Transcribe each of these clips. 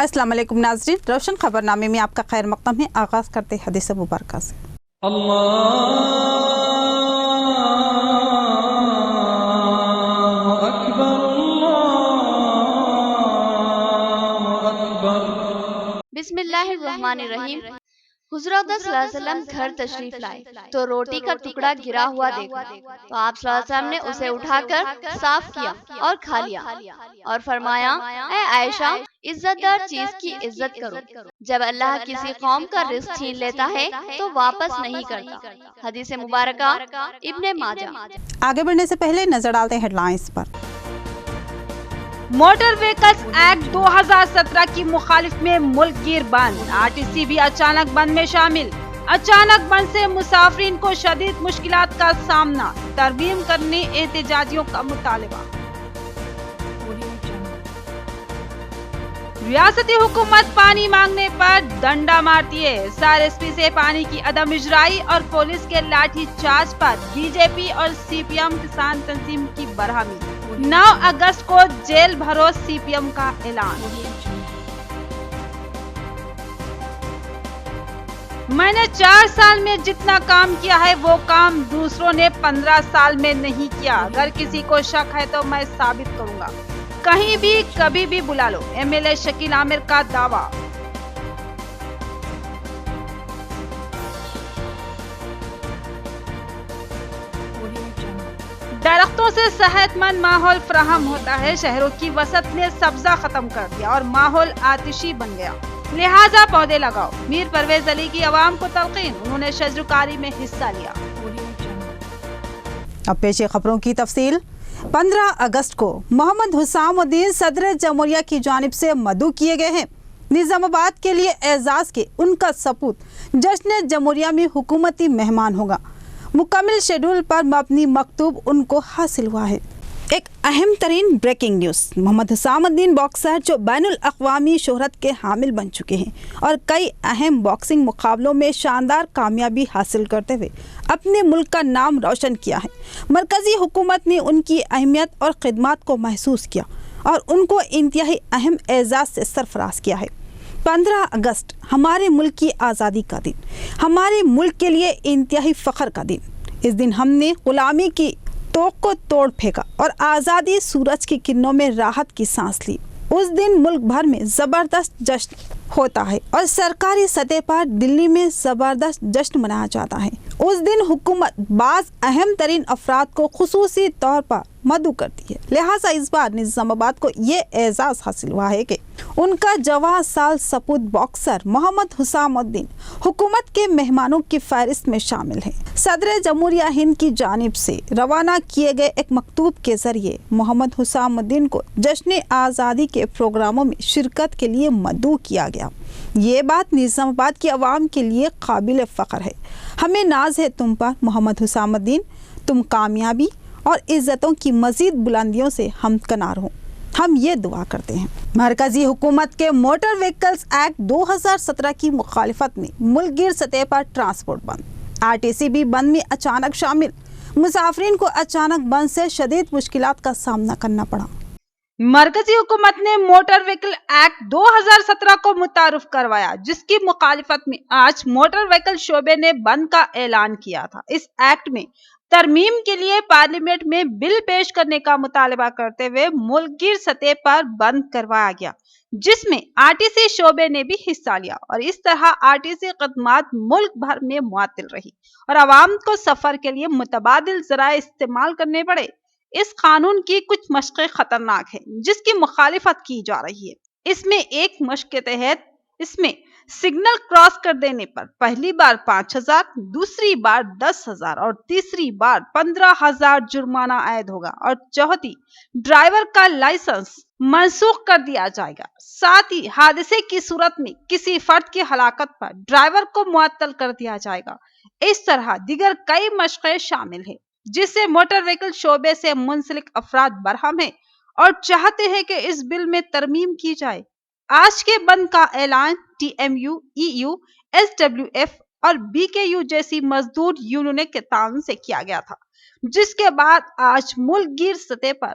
अस्सलाम वालेकुम नाज़रीन, रोशन खबरनामे में आपका खैर मक़दम है। आगाज़ करते हैं हदीस मुबारक से। अल्लाहु अकबर, अल्लाहु अकबर। बिस्मिल्लाहिर्रहमानिर्रहीम। हुज़ूर सल्लल्लाहु अलैहि वसल्लम घर तशरीफ लाए तो रोटी का टुकड़ा गिरा हुआ देखा, तो आप सल्लल्लाहु अलैहि वसल्लम ने उसे उठाकर साफ किया और खा लिया और फरमाया, ऐ आयशा, इज्जतदार चीज की इज्जत करो। जब अल्लाह किसी कौम का रिज़्क़ छीन लेता है तो वापस नहीं करता। हदीस मुबारका इब्ने माजा। आगे बढ़ने से पहले नजर डालते हैं हेडलाइंस पर। मोटर व्हीकल्स एक्ट 2017 की मुखालिफ में मुल्क गिर बंद, आरटीसी भी अचानक बंद में शामिल। अचानक बंद से मुसाफिरीन को शदीद मुश्किलात का सामना, तरमीम करने एहतजाजियों का मुतालबा। रियासती हुकूमत पानी मांगने पर डंडा मारती है, SRSP से पानी की अदम इजराई और पुलिस के लाठी चार्ज पर बीजेपी और CPM किसान तंजीम की बरहमी। 9 अगस्त को जेल भरो CPM का ऐलान। मैंने 4 साल में जितना काम किया है वो काम दूसरों ने 15 साल में नहीं किया। अगर किसी को शक है तो मैं साबित करूंगा। कहीं भी कभी भी बुला लो, MLA शकील आमिर का दावा। दरख्तों से सेहतमंद माहौल फराहम होता है। शहरों की वसत ने सब्जा खत्म कर दिया और माहौल आतिशी बन गया, लिहाजा पौधे लगाओ। मीर परवेज अली की आवाम को तलकीन, उन्होंने शजरकारी में हिस्सा लिया। अब पेश खबरों की तफसील। 15 अगस्त को मोहम्मद हुसामुद्दीन सदर जमहूरिया की जानिब से मदऊ किए गए हैं। निजामाबाद के लिए एजाज के उनका सपूत जश्न जमहूरिया में हुकूमती मेहमान होगा। मुकम्मल शेड्यूल पर मबनी मकतूब उनको हासिल हुआ है। एक अहम तरीन breaking news, Mohammad Hussamuddin boxer जो बैनुल अक़वामी शोहरत के हामिल बन चुके हैं और कई अहम बॉक्सिंग मुकाबलों में शानदार कामयाबी हासिल करते हुए अपने मुल्क का नाम रोशन किया है। मरकज़ी हुकूमत ने उनकी अहमियत और खिदमत को महसूस किया और उनको इंतहाई अहम एजाज़ से सरफराज किया है। 15 अगस्त हमारे मुल्क की आज़ादी का दिन, हमारे मुल्क के लिए इंतहाई फ़ख्र का दिन। इस दिन हमने ग़ुलामी की तोक को तोड़ फेंका और आज़ादी सूरज की किरणों में राहत की सांस ली। उस दिन मुल्क भर में ज़बरदस्त जश्न होता है और सरकारी सतह पर दिल्ली में ज़बरदस्त जश्न मनाया जाता है। उस दिन हुकूमत बाज़ अहम तरीन अफराद को खुसूसी तौर पर मदऊ करती है, लिहाजा इस बार निज़ामाबाद को ये एजाज़ हासिल हुआ है कि उनका जवां साल सपूत बॉक्सर मोहम्मद हुसामुद्दीन हुकूमत के मेहमानों की फहरिस्त में शामिल है। सदर जमहूरिया हिंद की जानिब से रवाना किए गए एक मकतूब के जरिए मोहम्मद हुसामुद्दीन को जश्न आज़ादी के प्रोग्रामों में शिरकत के लिए मदऊ किया गया। ये बात निज़ामाबाद की आवाम के लिए काबिल फ़ख्र है। हमें नाज है तुम पर मोहम्मद हुसामुद्दीन, तुम कामयाबी और इज़्ज़तों की मज़ीद बुलंदियों से हमकनार हो, हम ये दुआ करते हैं। मरकज़ी हुकूमत के मोटर व्हीकल्स एक्ट 2017 की मुखालिफत में मुल्क गिर सतह पर ट्रांसपोर्ट बंद, RTC भी बंद में अचानक शामिल। मुसाफिरीन को अचानक बंद से शदीद मुश्किलात का सामना करना पड़ा। मरकजी हुकूमत ने मोटर व्हीकल एक्ट 2017 को मुतारुफ करवाया, जिसकी मुखालिफत में आज मोटर व्हीकल शोबे ने बंद का ऐलान किया था। इस एक्ट में तरमीम के लिए पार्लियामेंट में बिल पेश करने का मुतालबा करते हुए मुल्क गिर सतह पर बंद करवाया गया, जिसमें RTC शोबे ने भी हिस्सा लिया और इस तरह RTC खदमात मुल्क भर में मुअत्तल रही और आवाम को सफर के लिए मुतबादिल ज़राए इस्तेमाल करने पड़े। इस कानून की कुछ मशक़ें खतरनाक हैं जिसकी मुखालिफत की जा रही है। इसमें एक मशक़ के तहत इसमें सिग्नल क्रॉस कर देने पर पहली बार 5,000, दूसरी बार 10,000 और तीसरी बार 15,000 जुर्माना आयद होगा और चौथी ड्राइवर का लाइसेंस मनसूख कर दिया जाएगा। साथ ही हादसे की सूरत में किसी फर्द की हलाकत पर ड्राइवर को मुअत्तल कर दिया जाएगा। इस तरह दीगर कई मशक़ें शामिल है जिससे मोटर व्हीकल शोबे से मुंसलिक अफराद बरहम है और चाहते हैं कि इस बिल में तरमीम की जाए। आज के बंद का ऐलान TMU, EU, SWF और BKU जैसी मजदूर यूनियनों के ताउन से किया गया था, जिसके बाद आज मुल्क गिर सतह पर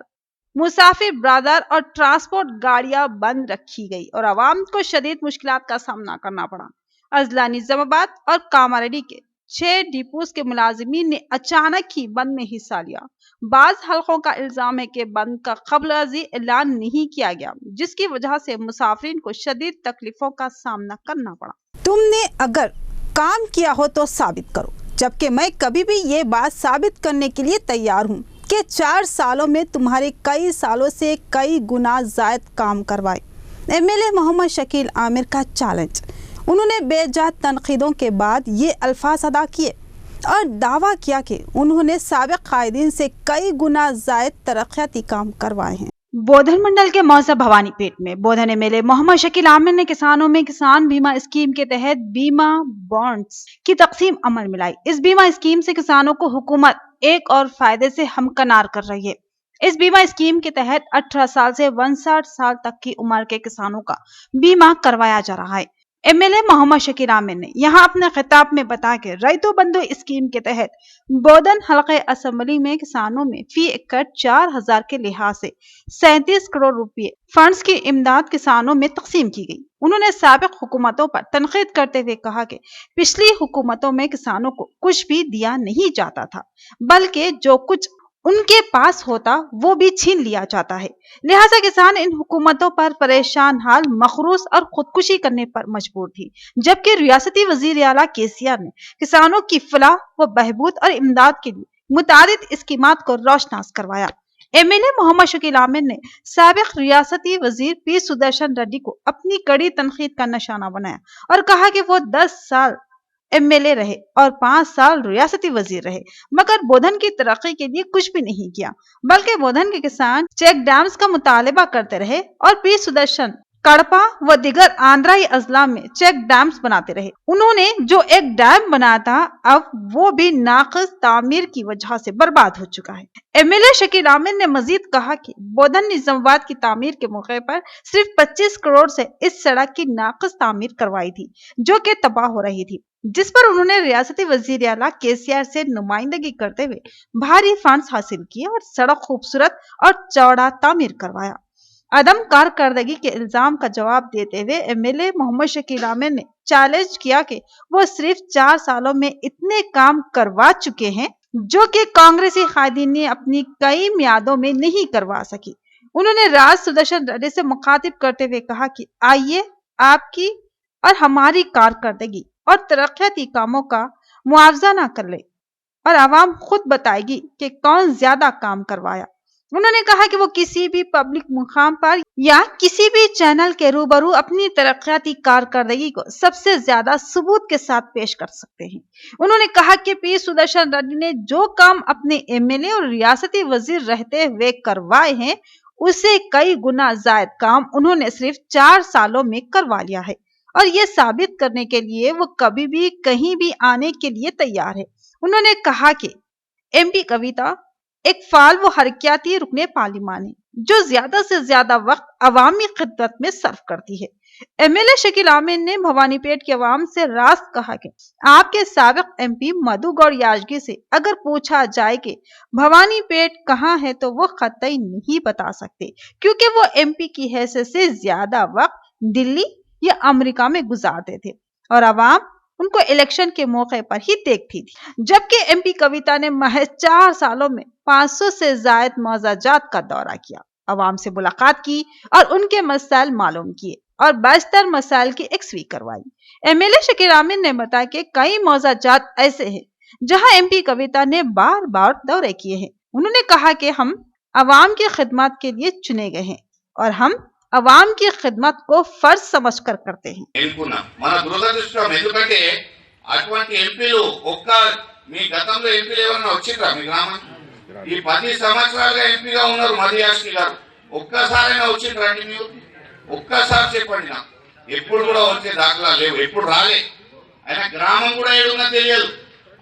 मुसाफिर ब्रादर और ट्रांसपोर्ट गाड़ियां बंद रखी गई और आवाम को शदीद मुश्किलात का सामना करना पड़ा। अजला, निजामाबाद और कामारेड्डी के 6 डिपोज के मुलाजिमीन ने अचानक ही बंद में हिस्सा लिया। बाज हलकों का इल्जाम है कि बंद का क़ब्ल-अज़ी ऐलान नहीं किया गया, जिसकी वजह से मुसाफिरीन को शदीद तकलीफों का सामना करना पड़ा। तुमने अगर काम किया हो तो साबित करो, जबकि मैं कभी भी ये बात साबित करने के लिए तैयार हूँ कि 4 सालों में तुम्हारे कई सालों से कई गुना ज़ायद काम करवाए। एमएलए मोहम्मद शकील आमिर का चैलेंज। उन्होंने बेजा तनकीदों के बाद ये अल्फाज अदा किए और दावा किया कि उन्होंने साबिक कायदीन से कई गुना ज़ायद तरक्याती काम करवाए हैं। बोधन मंडल के मौजा भवानीपेट में बोधन एमएलए मोहम्मद शकील आमिर ने किसानों में किसान बीमा स्कीम के तहत बीमा बॉन्ड्स की तकसीम अमल में लाई। इस बीमा स्कीम से किसानों को हुकूमत एक और फायदे से हमकनार कर रही है। इस बीमा स्कीम के तहत 18 साल से 59 साल तक की उम्र के किसानों का बीमा करवाया जा रहा है। एमएलए मोहम्मद शकील आमिर ने यहाँ अपने खिताब में बताया कि रैतो बंधु स्कीम के तहत बोधन हल्के असेंबली में किसानों में फी एकड़ 4000 के लिहाज से 37 करोड़ रुपए फंड्स की इमदाद किसानों में तकसीम की गई। उन्होंने साबिक हुकूमतों पर तनकीद करते हुए कहा कि पिछली हुकूमतों में किसानों को कुछ भी दिया नहीं जाता था, बल्कि जो कुछ उनके पास होता वो भी छीन लिया जाता है। लिहाजा किसान इन हुकूमतों पर परेशान हाल, मखरूस और खुदकुशी करने पर मजबूर थी, जबकि रियासती वजीर आला केसीआर ने किसानों की फलाह व बहबूद और इमदाद के लिए मुतादिद स्कीमात को रोशनास करवाया। एमएलए मोहम्मद शकील आमिर ने साबिक रियासती वजीर पी सुदर्शन रेड्डी को अपनी कड़ी तनकीद का निशाना बनाया और कहा कि वो 10 साल एमएलए रहे और 5 साल रियासती वजीर रहे, मगर बोधन की तरक्की के लिए कुछ भी नहीं किया, बल्कि बोधन के किसान चेक डैम्स का मुतालबा करते रहे और पी सुदर्शन कड़पा व दिगर आंध्राई अजला में चेक डैम्स बनाते रहे। उन्होंने जो एक डैम बनाया था, अब वो भी नाक़िस तामीर की वजह से बर्बाद हो चुका है। एमएलए शकील आमिर ने मजीद कहा कि बोधन निजामाबाद की तामीर के मौके पर सिर्फ 25 करोड़ से इस सड़क की नाक़िस तामीर करवाई थी, जो कि तबाह हो रही थी, जिस पर उन्होंने रियासती वजीर आला केसीआर से नुमाइंदगी करते हुए भारी फंड्स हासिल किए और सड़क खूबसूरत और चौड़ा तामीर करवाया। अदम कारकर्दगी के इल्जाम का जवाब देते हुए एमएलए मोहम्मद शकील आमिर ने चैलेंज किया कि वो सिर्फ 4 सालों में इतने काम करवा चुके हैं जो कि कांग्रेसी कायदीन ने अपनी कई मियादों में नहीं करवा सकी। उन्होंने राज सुदर्शन रेड्डी से मुखातिब करते हुए कहा कि आइए आपकी और हमारी कारकर्दगी और तरक्याती कामों का मुआवजा ना कर ले और आवाम खुद बताएगी कि कौन ज्यादा काम करवाया। उन्होंने कहा कि वो किसी भी पब्लिक मुकाम पर या किसी भी चैनल के रूबरू अपनी तरक्याती कारकर्दगी को सबसे ज्यादा सबूत के साथ पेश कर सकते हैं। उन्होंने कहा कि पी सुदर्शन रेड्डी ने जो काम अपने एमएलए और रियासती वजीर रहते हुए करवाए हैं, उससे कई गुना ज्यादा काम उन्होंने सिर्फ 4 सालों में करवा लिया है और ये साबित करने के लिए वो कभी भी कहीं भी आने के लिए तैयार है। उन्होंने कहा कि एमपी कविता एक फाल व हरकियाती रुकने पार्लिमान है जो ज्यादा से ज्यादा वक्त अवामी खिदमत में सर्व करती है। एमएलए शकील आमिर ने भवानीपेट के अवाम से रास्त कहा कि आपके साबिक एमपी मधु गौड़ याजगी से अगर पूछा जाए कि भवानीपेट कहाँ है तो वो कतई नहीं बता सकते, क्योंकि वो एमपी की हैसियत से ज्यादा वक्त दिल्ली या अमेरिका में गुजारते थे और अवाम उनको इलेक्शन के मौके पर ही देखती थी। जबकि एमपी कविता ने महज 4 सालों में 500 से ज्यादा मौजाजात का दौरा किया, अवाम से मुलाकात की और उनके मसाइल मालूम किए और बेशतर मसाइल की यकसवी करवाई। एमएलए शकील आमिर ने बताया कि कई मौजाजात ऐसे हैं जहां एमपी कविता ने बार बार दौरे किए हैं। उन्होंने कहा कि हम अवाम की खिदमत के लिए चुने गए हैं और हम అవాం की खिदमत को फर्ज समझकर करते हैं। మన దురదృష్టం ఎందుకంటే అటువంటి ఎంపీలు ఒక్క మీ గతంలో ఎంపీలు ఎవరైనా వచ్చిండ్రా మీ గ్రామం? ఈ 10 సంవత్సరాలుగా ఎంపీగా ఉన్నారు మదియాష్కి గారు, ఒక్కసారైనా వచ్చిండ్రండి మీరు? ఒక్కసారి చెప్పండి నాకు. ఎప్పుడు కూడా వచ్చే దాఖలా లేవు, ఎప్పుడు రాలే. ఆయన గ్రామం కూడా ఏడున్నా తెలియదు.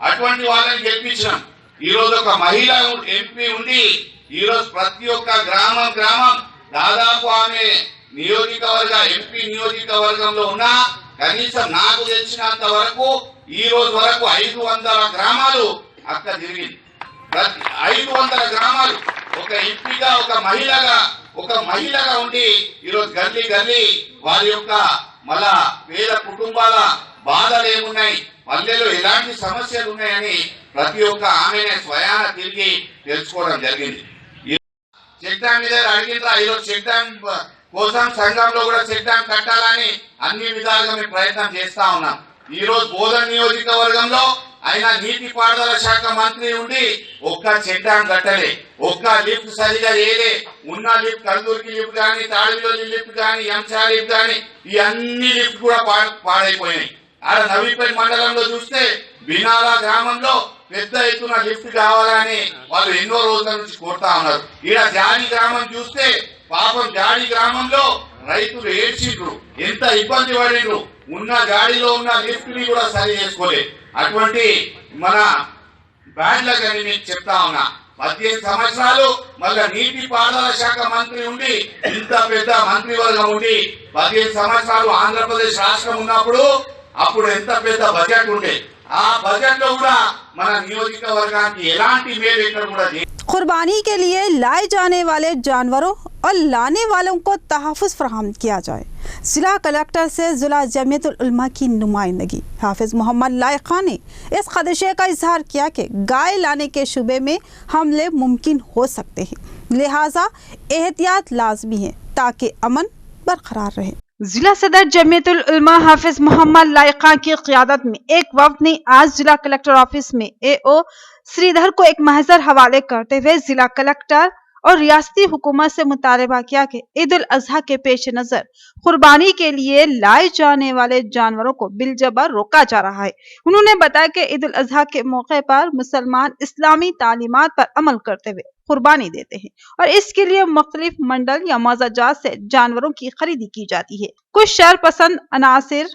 అటువంటి వాళ్ళని గెలిపించాం. ఈ రోజు ఒక మహిళా ఎంపీ ఉండి ఈ రోజు ప్రతి ఒక్క గ్రామం దాదాపు ఆమె నియోజకవర్గ ఎంపీ నియోజకవర్గంలో ఉన్న కనీసం నాకు తెలిసినంత వరకు ఈ రోజు వరకు 500 గ్రామాలు అక్క తిరిగింది. 500 గ్రామాలు ఒక ఎంపీగా ఒక మహిళగా ఉండి ఈరోజు గల్లీ వారి యొక్క మళ్ళా పేద కుటుంబాల బాధలు ఏమున్నాయి, పల్లెలో ఎలాంటి సమస్యలు ఉన్నాయని ప్రతి ఒక్క ఆమెనే స్వయాన తిరిగి తెలుసుకోవడం జరిగింది. చెక్ డ్యామ్ మీద అడిగిన ఈరోజు చెక్ డ్యామ్ కోసం సంఘంలో కూడా చెక్ డ్యామ్ కట్టాలని అన్ని విధాలుగా మేము ప్రయత్నం చేస్తా ఉన్నాం. ఈ రోజు బోధన్ నియోజకవర్గంలో ఆయన నీటిపారుదల శాఖ మంత్రి ఉండి ఒక్క చెక్ డ్యామ్ కట్టలే, ఒక్క లిఫ్ట్ సరిగా చేయలే. ఉన్న లిఫ్ట్ కల్లూరికి లిఫ్ట్ కానీ, తాడిలోని లిఫ్ట్ కానీ, ఎంసా లిఫ్ట్ కానీ, ఈ అన్ని లిఫ్ట్ కూడా పాడైపోయినాయి. ఆడ నవీపేట మండలంలో చూస్తే బినాలా గ్రామంలో పెద్ద ఎత్తున లిఫ్ట్ కావాలని వాళ్ళు ఎన్నో రోజుల నుంచి కోరుతా ఉన్నారు. ఈడ జాడి గ్రామం చూస్తే పాపం జాడి గ్రామంలో రైతులు ఏడ్చిండ్రు, ఎంత ఇబ్బంది పడిండ్రు. ఉన్న గాడిలో ఉన్న లిఫ్ట్ ని కూడా సరి చేసుకోలేదు. అటువంటి మన బ్యాడ్లకని మీకు చెప్తా ఉన్నా. 18 సంవత్సరాలు మళ్ళా నీటిపారుదల శాఖ మంత్రి ఉండి, ఇంత పెద్ద మంత్రివర్గం ఉండి 15 సంవత్సరాలు ఆంధ్రప్రదేశ్ రాష్ట్రం ఉన్నప్పుడు అప్పుడు ఎంత పెద్ద బడ్జెట్ ఉండే, ఆ బడ్జెట్ లో కూడా మన నియోజకవర్గానికి ఎలాంటి మేలు ఇక్కడ కూడా कुर्बानी के लिए लाए जाने वाले जानवरों और लाने वालों को तहफ़्फ़ुज़ फराहम किया जाए। जिला कलेक्टर से जिला जमीयतुल उलमा की नुमाइंदगी हाफिज़ मोहम्मद लाइक खान ने इस खदशे का इजहार किया कि गाय लाने के शुबे में हमले मुमकिन हो सकते हैं, लिहाजा एहतियात लाजमी है ताकि अमन बरकरार रहे। जिला सदर जमीयतुल उलमा हाफिज मोहम्मद लाइक खान की क़ियादत में एक वफ्द ने आज जिला कलेक्टर ऑफिस में AO श्रीधर को एक महजर हवाले करते हुए जिला कलेक्टर और रियासती हुकूमत से मुतालबा किया कि ईद उल अजहा के पेश नजर कुर्बानी के लिए लाए जाने वाले जानवरों को बिलजबर रोका जा रहा है। उन्होंने बताया कि ईद उल अजहा के मौके पर मुसलमान इस्लामी तालीमात पर अमल करते हुए कुर्बानी देते हैं और इसके लिए मुख्तलिफ मंडल या मज़ाजात से जानवरों की खरीदी की जाती है। कुछ शर पसंद अनासिर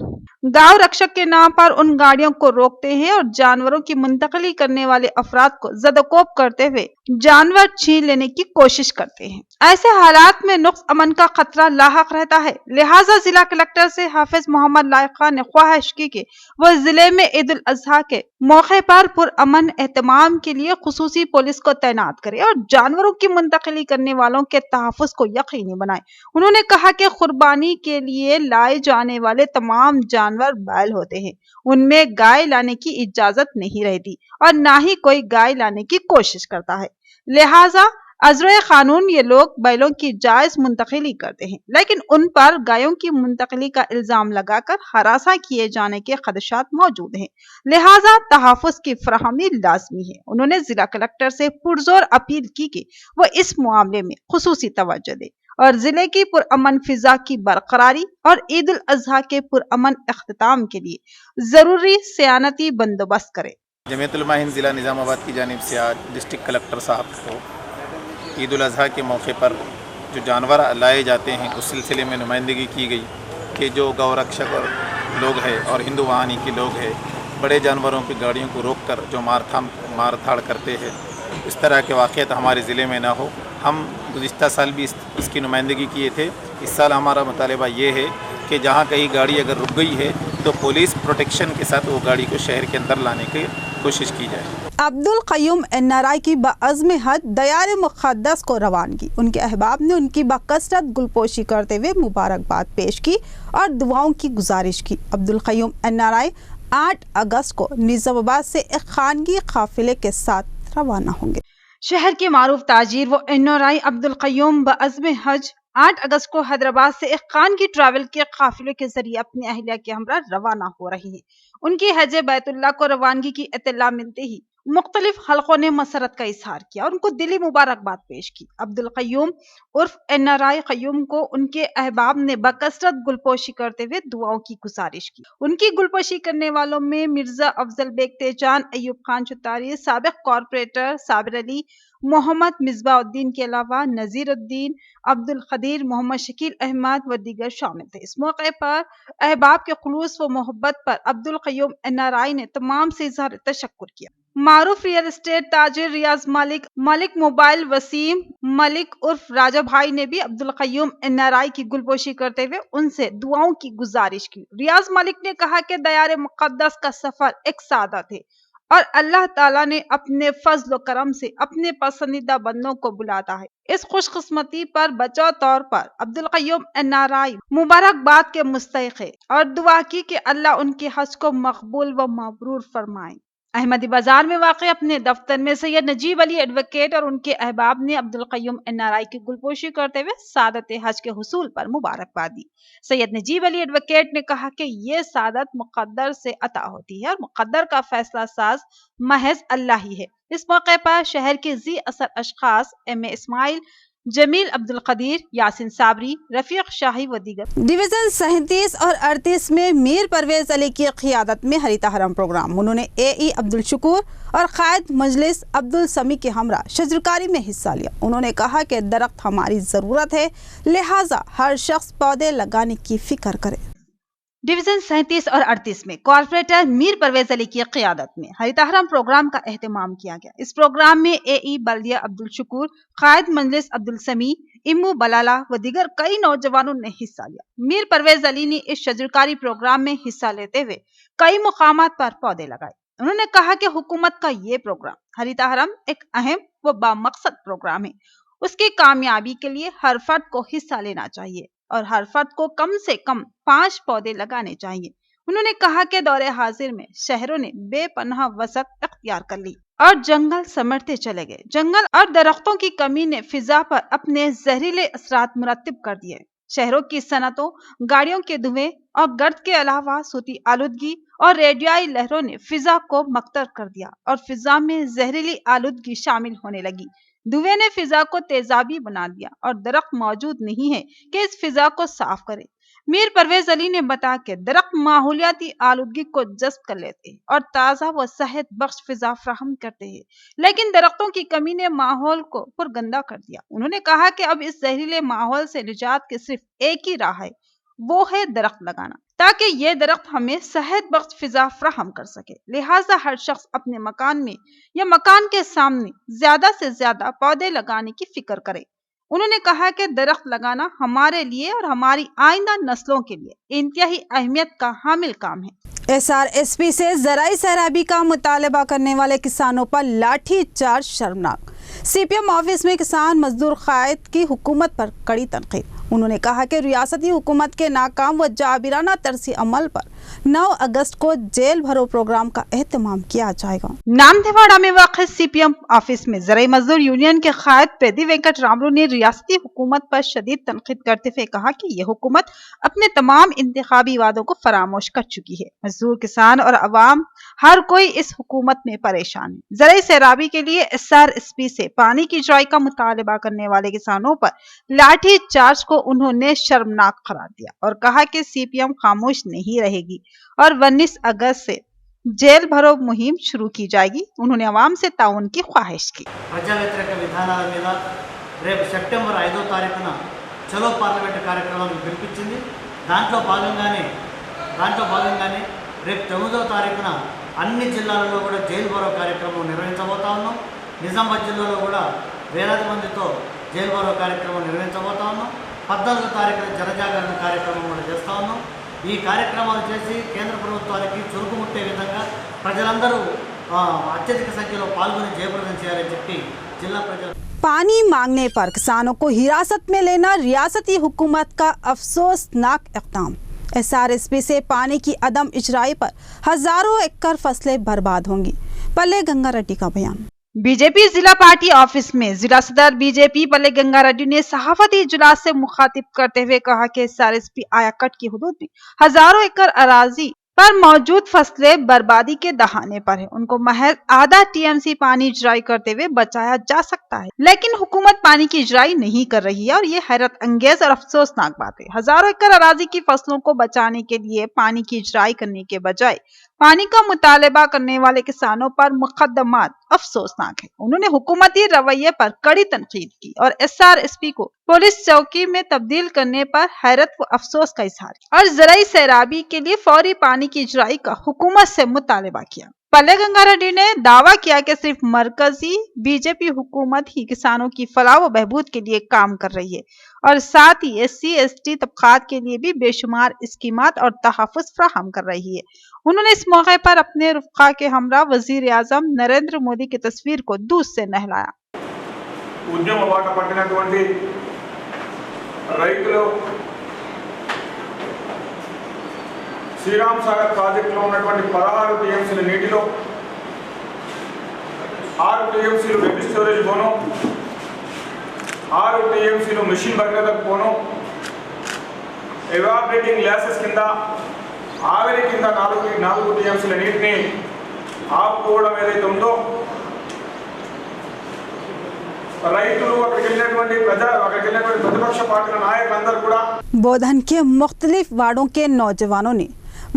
गांव रक्षक के नाम पर उन गाड़ियों को रोकते हैं और जानवरों की मुंतकली करने वाले अफराद को ज़दकोब करते हुए जानवर छीन लेने की कोशिश करते हैं। ऐसे हालात में नुक्स अमन का खतरा लाहक रहता है, लिहाजा जिला कलेक्टर से हाफिज मोहम्मद लाइक खान ने ख्वाहिश की कि वह जिले में ईद उल अजहा के मौके पर पुरअमन एहतमाम के लिए खुसूसी पुलिस को तैनात करे और जानवरों की मुंतकली करने वालों के तहफ़्फ़ुज़ को यकीनी बनाए। उन्होंने कहा कि कुर्बानी के लिए लाए जाने वाले तमाम जानवर बैल होते हैं, उनमें गाय लाने की इजाजत नहीं रहती और ना ही कोई गाय लाने की कोशिश करता है, लिहाजा अज़्र कानून ये लोग बैलों की जायज मुंतकली करते हैं, लेकिन उन पर गायों की मुंतकली का इल्जाम लगाकर हरासा किए जाने के खदशात मौजूद हैं, लिहाजा तहफ़्फ़ुज़ की फराहमी लाजमी है। उन्होंने जिला कलेक्टर से पुरजोर अपील की कि वो इस मामले में खुसूसी तवज्जो दे और जिले की पुरअमन फिजा की बरकरारी और ईद उल अजहा के पुरअमन इख्तिताम के लिए जरूरी सियानती बंदोबस्त करे। जमीयतुल उलमा हिंद ज़िला निज़ामाबाद की जानिब से आज डिस्ट्रिक्ट कलेक्टर साहब को ईद उल अजहा के मौके पर जो जानवर लाए जाते हैं उस सिलसिले में नुमाइंदगी की गई कि जो गौरक्षक और लोग हैं और हिंदू वाहनी के लोग हैं बड़े जानवरों की गाड़ियों को रोककर जो मार धाड़ करते हैं, इस तरह के वाक़यात हमारे ज़िले में ना हो। हम गुज़िश्ता साल भी इसकी नुमाइंदगी किए थे। इस साल हमारा मुतालबा ये है कि जहाँ कहीं गाड़ी अगर रुक गई है तो पुलिस प्रोटेक्शन के साथ वो गाड़ी को शहर के अंदर लाने की कोशिश की जाए। अब्दुल क़य्यूम NRI की बअज़्म हज दयार मुक़द्दस को रवानगी। उनके अहबाब ने उनकी बकसरत गुलपोशी करते हुए मुबारकबाद पेश की और दुआओं की गुजारिश की। अब्दुल क़य्यूम NRI 8 अगस्त को निज़ामाबाद से एक खानगी काफिले के साथ रवाना होंगे। शहर के मारूफ ताजिर व NRI अब्दुल क़य्यूम बअज़्म हज 8 अगस्त को हैदराबाद से एक खानगी ट्रैवल के काफिले के जरिए अपने अहलिया के हमरा रवाना हो रही है। उनकी हज बैतुल्लाह को रवानगी की इत्तला मिलते ही मुख्तलिफ हलकों ने मसरत का इजहार किया और उनको दिली मुबारकबाद पेश की। अब्दुल क़य्यूम उर्फ NRI क़य्यूम को उनके अहबाब ने बकसरत गुलपोशी करते हुए दुआओं की गुजारिश की। उनकी गुलपोशी करने वालों में मिर्जा अफजल बेग तेजान, अयूब खान चुतारी, साबिक कॉरपोरेटर साबिर अली, मोहम्मद मिसबाउद्दीन के अलावा नजीरुद्दीन, अब्दुल खदीर, मोहम्मद शकील अहमद व दीगर शामिल थे। इस मौके पर अहबाब के खुलूस व मोहब्बत पर अब्दुल क़य्यूम NRI ने तमाम से इजहार तशक्कुर किया। मारूफ रियल एस्टेट ताजिर रियाज मलिक मोबाइल वसीम मलिक उर्फ राजा भाई ने भी अब्दुल क़य्यूम NRI की गुलपोशी करते हुए उनसे दुआओं की गुजारिश की। रियाज मलिक ने कहा कि दयार मुक़द्दस का सफर एक सादत है اور اللہ تعالیٰ نے اپنے فضل و کرم سے اپنے پسندیدہ بندوں کو بلاتا ہے۔ اس خوش قسمتی پر بچاؤ طور پر عبدالقیوم NRI مبارکباد کے مستحق ہے اور دعا کی کہ اللہ ان کے حج کو مقبول و مبرور فرمائے۔ احمدی بازار میں واقع اپنے دفتر میں سید نجیب علی ایڈوکیٹ اور ان کے احباب نے عبدالقیوم NRI کی گلپوشی کرتے ہوئے سعادت حج کے حصول پر مبارکباد دی۔ سید نجیب علی ایڈوکیٹ نے کہا کہ یہ سعادت مقدر سے عطا ہوتی ہے اور مقدر کا فیصلہ ساز محض اللہ ہی ہے۔ اس موقع پر شہر کے ذی اثر اشخاص MA اسماعیل، جمیل عبدالقدیر، یاسین صابری، رفیق شاہی و دیگر۔ ڈویژن 37 اور 38 میں میر پرویز علی کی قیادت میں ہریتا حرم پروگرام، انہوں نے AE عبدالشکور اور قائد مجلس عبدالسمی کے ہمراہ شجرکاری میں حصہ لیا۔ انہوں نے کہا کہ درخت ہماری ضرورت ہے، لہٰذا ہر شخص پودے لگانے کی فکر کرے۔ ڈویژن 37 اور 38 میں کارپوریٹر میر پرویز علی کی قیادت میں ہریتا حرم پروگرام کا اہتمام کیا گیا۔ اس پروگرام میں AE بلدیہ عبدالشکور، قائد مجلس عبدالسمی، امو بلالہ و دیگر کئی نوجوانوں نے حصہ لیا۔ میر پرویز علی نے اس شجرکاری پروگرام میں حصہ لیتے ہوئے کئی مقامات پر پودے لگائے۔ انہوں نے کہا کہ حکومت کا یہ پروگرام ہریتا حرم ایک اہم و بامقصد پروگرام ہے۔ اس کی کامیابی کے لیے ہر فرد کو حصہ لینا چاہیے اور ہر فرد کو کم سے کم 5 پودے لگانے چاہیے۔ انہوں نے کہا کہ دور حاضر میں شہروں نے بے پناہ وسعت اختیار کر لی اور جنگل سمٹتے چلے گئے۔ جنگل اور درختوں کی کمی نے فضا پر اپنے زہریلے اثرات مرتب کر دیے۔ شہروں کی صنعتوں، گاڑیوں کے دھوئیں اور گرد کے علاوہ صوتی آلودگی اور ریڈیائی لہروں نے فضا کو مکدر کر دیا اور فضا میں زہریلی آلودگی شامل ہونے لگی۔ دھوئیں نے فضا کو تیزابی بنا دیا اور درخت موجود نہیں ہے کہ اس فضا کو صاف کرے۔ میر پرویز علی نے بتایا کہ درخت ماحولیاتی آلودگی کو جذب کر لیتے ہیں اور تازہ و صحت بخش فضا فراہم کرتے ہیں، لیکن درختوں کی کمی نے ماحول کو پرگندہ کر دیا۔ انہوں نے کہا کہ اب اس زہریلے ماحول سے نجات کی صرف ایک ہی راہ ہے، وہ ہے درخت لگانا، تاکہ یہ درخت ہمیں صحت بخش فضا فراہم کر سکے۔ لہٰذا ہر شخص اپنے مکان میں یا مکان کے سامنے زیادہ سے زیادہ پودے لگانے کی فکر کرے۔ انہوں نے کہا کہ درخت لگانا ہمارے لیے اور ہماری آئندہ نسلوں کے لیے انتہائی اہمیت کا حامل کام ہے۔ SRSP سے زرعی سیرابی کا مطالبہ کرنے والے کسانوں پر لاٹھی چارج شرمناک۔ CPM آفس میں کسان مزدور قائد کی حکومت پر کڑی تنقید۔ انہوں نے کہا کہ ریاستی حکومت کے ناکام و جابرانہ طرز عمل پر 9 اگست کو جیل بھرو پروگرام کا اہتمام کیا جائے گا۔ نامدیواڑہ میں واقع CPM آفس میں زرعی مزدور یونین کے قائد پیدی وینکٹ راملو نے ریاستی حکومت پر شدید تنقید کرتے ہوئے کہا کہ یہ حکومت اپنے تمام انتخابی وعدوں کو فراموش کر چکی ہے۔ مزدور، کسان اور عوام ہر کوئی اس حکومت میں پریشان ہے۔ زرعی سیرابی کے لیے SRSP سے پانی کی اجرائی کا مطالبہ کرنے والے کسانوں پر لاٹھی چارج کو انہوں نے شرمناک قرار دیا اور کہا کہ CPM خاموش نہیں رہے گی اور 19 اگست سے جیل بھرو مہم شروع کی جائے گی۔ انہوں نے عوام سے تعاون کی خواہش کی۔ ప్రజా వ్యతిరేక విధానాల మీద రేపు సెప్టెంబర్ 5వ తారీఖున చలో పార్లమెంట్ కార్యక్రమాన్ని పిలిపించింది। దాంట్లో భాగంగానే రేపు 9వ తారీఖున అన్ని జిల్లాలలో కూడా జైలు భరో కార్యక్రమం నిర్వహించబోతా ఉన్నాం। నిజామాబాద్ జిల్లాలో కూడా వేలాది మందితో జైలు భరో కార్యక్రమం నిర్వహించబోతా ఉన్నాం। 14వ తారీఖున జనజాగరణ కార్యక్రమం కూడా చేస్తా ఉన్నాం। ఈ కార్యక్రమాలు చేసి కేంద్ర ప్రభుత్వానికి చురుకుముట్టే విధంగా ప్రజలందరూ అత్యధిక సంఖ్యలో పాల్గొని జయప్రదం చేయాలని చెప్పి జిల్లా ప్రజలు पानी मांगने पर किसानों को हिरासत में लेना रियासती हुकूमत का अफसोसनाक इक़दाम। SRSP से पानी की अदम इजराई पर हजारों एकड़ फसलें बर्बाद होंगी। पल्ले गंगा रेड्डी का बयान। बीजेपी जिला पार्टी ऑफिस में जिला सदर बीजेपी पल्ले गंगा रेड्डी ने सहाफती इजलास से मुखातिब करते हुए कहा कि SRSP आयाकट की हुदूद में हजारों एकड़ अराजी पर मौजूद फसलें बर्बादी के दहाने पर है। उनको महज आधा TMC पानी इजराई करते हुए बचाया जा सकता है, लेकिन हुकूमत पानी की इजराई नहीं कर रही है और ये हैरत अंगेज और अफसोसनाक बात है। हजारों एकड़ अराजी की फसलों को बचाने के लिए पानी की इजराई करने के बजाय पानी का मुतालबा करने वाले किसानों पर मुकदमात अफसोसनाक है। उन्होंने हुकूमती रवैये पर कड़ी तनकीद की और SRSP को पुलिस चौकी में तब्दील करने पर हैरत व अफसोस का इजहार किया और ज़राई सैराबी के लिए फौरी पानी की इजराई का हुकूमत से मुतालबा किया। पल्ले गंगा रेड्डी ने दावा किया कि सिर्फ मरकजी बीजेपी हुकूमत ही किसानों की फलाह व बहबूद के लिए काम कर रही है और साथ ही SC/ST तबकात के लिए भी बेशुमार स्कीमात और तहफ़्फ़ुज़ फराहम कर रही है। उन्होंने इस मौके पर अपने रुफ़क़ा के हमरा वज़ीर आज़म नरेंद्र मोदी की तस्वीर को दूध से नहलाया। ఉద్యమ బాట పట్టినటువంటి రైతులు శ్రీరామ్ సాగర్ ప్రాజెక్టులో ఉన్నటువంటి 16 టీఎంసీల నీటిలో 6 టీఎంసీలు వెబ్ స్టోరేజ్ పోను, 6 టీఎంసీలు మిషన్ భగీరథకు పోను, ఎవాపరేటింగ్ గ్లాసెస్ కింద ఆవిరి కింద 4 టీఎంసీల నీటిని ఆపుకోవడం ఏదైతే ఉందో बोधन के मुख्तलिफ वार्डों के नौजवानों ने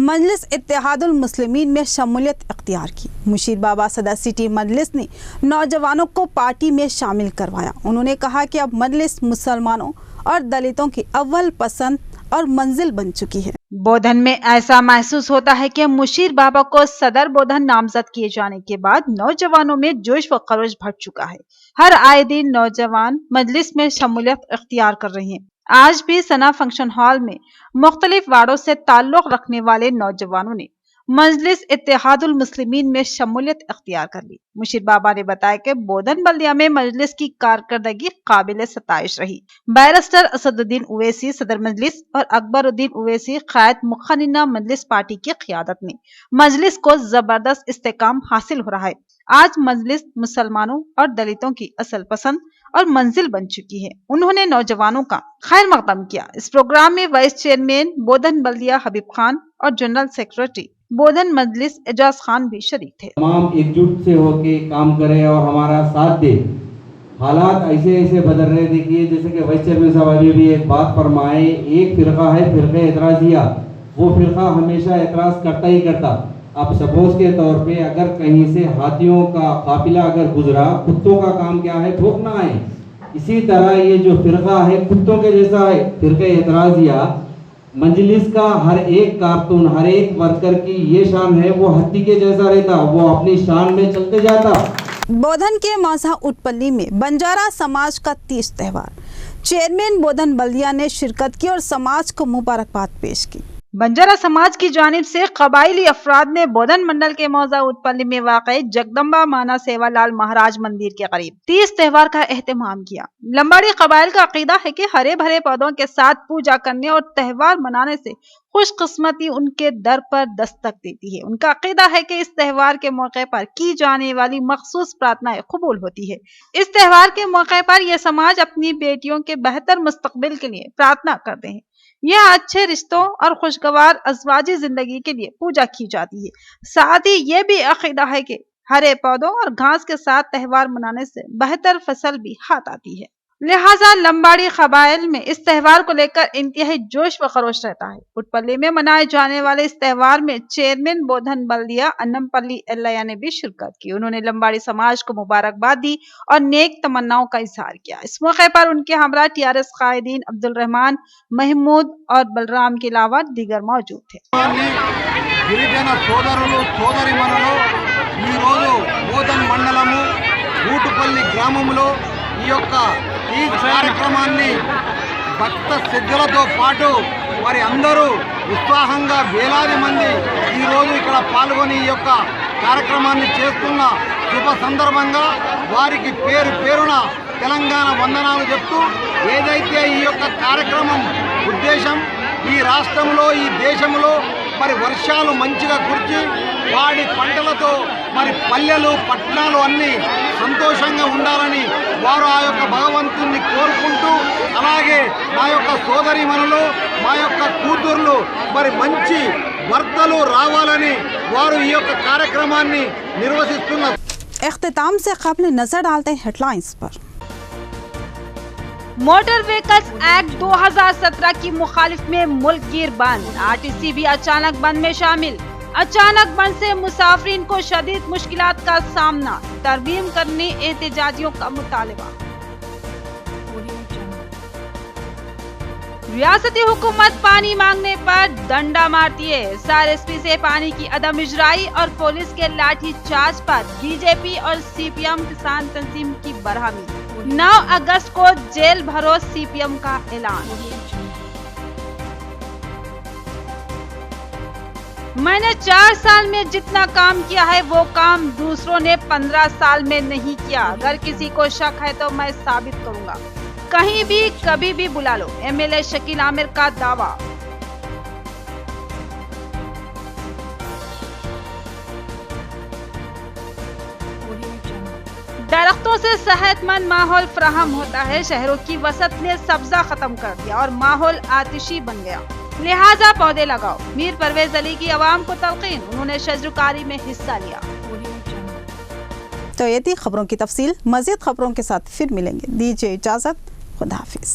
मजलिस इत्तेहादुल मुस्लिमीन में शमूलियत इख्तियार की। मुशीर बाबा सदर सिटी मजलिस ने नौजवानों को पार्टी में शामिल करवाया। उन्होंने कहा कि अब मजलिस मुसलमानों और दलितों की अव्वल पसंद और मंजिल बन चुकी है। बोधन में ऐसा महसूस होता है कि मुशीर बाबा को सदर बोधन नामजद किए जाने के बाद नौजवानों में जोश व खरोश भर चुका है। हर आए दिन नौजवान मजलिस में शमूलियत इख्तियार कर रहे हैं। आज भी सना फंक्शन हॉल में मुख्तलिफ वार्डों से ताल्लुक रखने वाले नौजवानों ने मजलिस इत्तेहादुल मुस्लिमीन में शमूलियत इख्तियार कर ली। मुशीर बाबा ने बताया कि बोधन बल्दिया में मजलिस की कारकर्दगी काबिल सताइश रही। बैरिस्टर असदुद्दीन उवैसी सदर मजलिस और अकबरुद्दीन उवैसी क़ायद मुखन्निना मजलिस पार्टी की क़ियादत में मजलिस को जबरदस्त इस्तेकाम हासिल हो रहा है। आज मजलिस मुसलमानों और दलितों की असल पसंद और मंजिल बन चुकी है। उन्होंने नौजवानों का खैर मकदम किया। इस प्रोग्राम में वाइस चेयरमैन बोधन बल्दिया हबीब खान और जनरल सेक्रेटरी बोधन मजलिस एजाज खान भी शरीक थे। तमाम एकजुट से होके काम करें और हमारा साथ दे। हालात ऐसे ऐसे बदल रहे, देखिए जैसे कि वाइस चेयरमैन साहब अभी भी एक बात फरमाए, एक फिरका है फिरके एतराजिया, वो फिरका हमेशा एतराज करता ही करता। अब सपोज के तौर पे अगर कहीं से हाथियों का काफिला अगर गुजरा, कुत्तों का काम क्या है, भौंकना है। इसी तरह ये जो फिरका है कुत्तों के जैसा है, फिरके एतराजिया। मजलिस का हर एक कारकुन, हर एक वर्कर की ये शान है, वो हत्ती के जैसा रहता, वो अपनी शान में चलते जाता। बोधन के मौसा उटपल्ली में बंजारा समाज का तीज त्योहार, चेयरमैन बोधन बल्दिया ने शिरकत की और समाज को मुबारकबाद पेश की। बंजारा समाज की जानिब से कबाइली अफराद ने बोधन मंडल के मौजा उटपल्ली में वाक़े जगदम्बा माना सेवालाल महाराज मंदिर के करीब तीज त्योहार का एहतमाम किया। लंबाड़ी कबाइल का अकीदा है कि हरे भरे पौधों के साथ पूजा करने और त्योहार मनाने से खुशकिस्मती उनके दर पर दस्तक देती है। उनका अकीदा है कि इस त्योहार के मौके पर की जाने वाली मखसूस प्रार्थनाएं कबूल होती है। इस त्योहार के मौके पर यह समाज अपनी बेटियों के बेहतर मुस्तकबिल के लिए प्रार्थना करते हैं। यह अच्छे रिश्तों और खुशगवार अज़वाजी जिंदगी के लिए पूजा की जाती है। साथ ही ये भी अकीदा है कि हरे पौधों और घास के साथ त्योहार मनाने से बेहतर फसल भी हाथ आती है। लिहाजा लंबाड़ी कबाइल में इस त्योहार को लेकर इंतहाई जोश व खरोश रहता है। उटपल्ली में मनाए जाने वाले इस त्योहार में चेयरमैन बोधन बल्दिया अन्नमपल्ली एल्लैया ने भी शिरकत की। उन्होंने लंबाड़ी समाज को मुबारकबाद दी और नेक तमन्नाओं का इजहार किया। इस मौके पर उनके हमरा TRS कायदीन अब्दुल रहमान, महमूद और बलराम के अलावा दीगर मौजूद थे। గిరిజన సోదరులు సోదరిమణులు ఈరోజు బోధన్ మండలము ఊటుపల్లి గ్రామంలో ఈ యొక్క ఈ కార్యక్రమాన్ని భక్త శ్రద్ధలతో పాటు మరి అందరూ ఉత్సాహంగా వేలాది మంది ఈరోజు ఇక్కడ పాల్గొని ఈ యొక్క కార్యక్రమాన్ని చేస్తున్న శుభ సందర్భంగా వారికి పేరు పేరున తెలంగాణ వందనాలు చెప్తూ ఏదైతే ఈ యొక్క కార్యక్రమం ఉద్దేశం ఈ రాష్ట్రంలో ఈ దేశంలో మరి వర్షాలు మంచిగా కురిచి వాడి పంటలతో మరి పల్లెలు పట్టణాలు అన్నీ సంతోషంగా ఉండాలని వారు ఆ యొక్క భగవంతుని కోరుకుంటూ, అలాగే మా యొక్క సోదరీమణులు మా యొక్క కూతుర్లు మరి మంచి భర్తలు రావాలని వారు ఈ యొక్క కార్యక్రమాన్ని నిర్వహిస్తున్నారు। इख्तिताम से क़ब्ल नजर डालते हैं हेडलाइंस पर। मोटर व्हीकल्स एक्ट 2017 की मुखालिफ में मुल्क गिर बंद, RTC भी अचानक बंद में शामिल। अचानक बंद से मुसाफिरीन को शदीद मुश्किलात का सामना, तरमीम करने एहतजाजियों का मुतालबा। रियासती हुकूमत पानी मांगने पर डंडा मारती है। SRSP से पानी की अदम इजराई और पुलिस के लाठी चार्ज पर बीजेपी और CPM किसान तंजीम की बरहमी। 9 अगस्त को जेल भरो CPM का ऐलान। मैंने 4 साल में जितना काम किया है वो काम दूसरों ने 15 साल में नहीं किया। अगर किसी को शक है तो मैं साबित करूंगा। कहीं भी कभी भी बुला लो, MLA शकील आमिर का दावा। दरख्तों से सेहतमंद माहौल फराहम होता है। शहरों की वसत ने सब्जा खत्म कर दिया और माहौल आतिशी बन गया, लिहाजा पौधे लगाओ। मीर परवेज अली की आवाम को तलकीन, उन्होंने शजरकारी में हिस्सा लिया। तो ये थी खबरों की तफसील। मजीद खबरों के साथ फिर मिलेंगे। दीजिए इजाजत, खुदा हाफिज।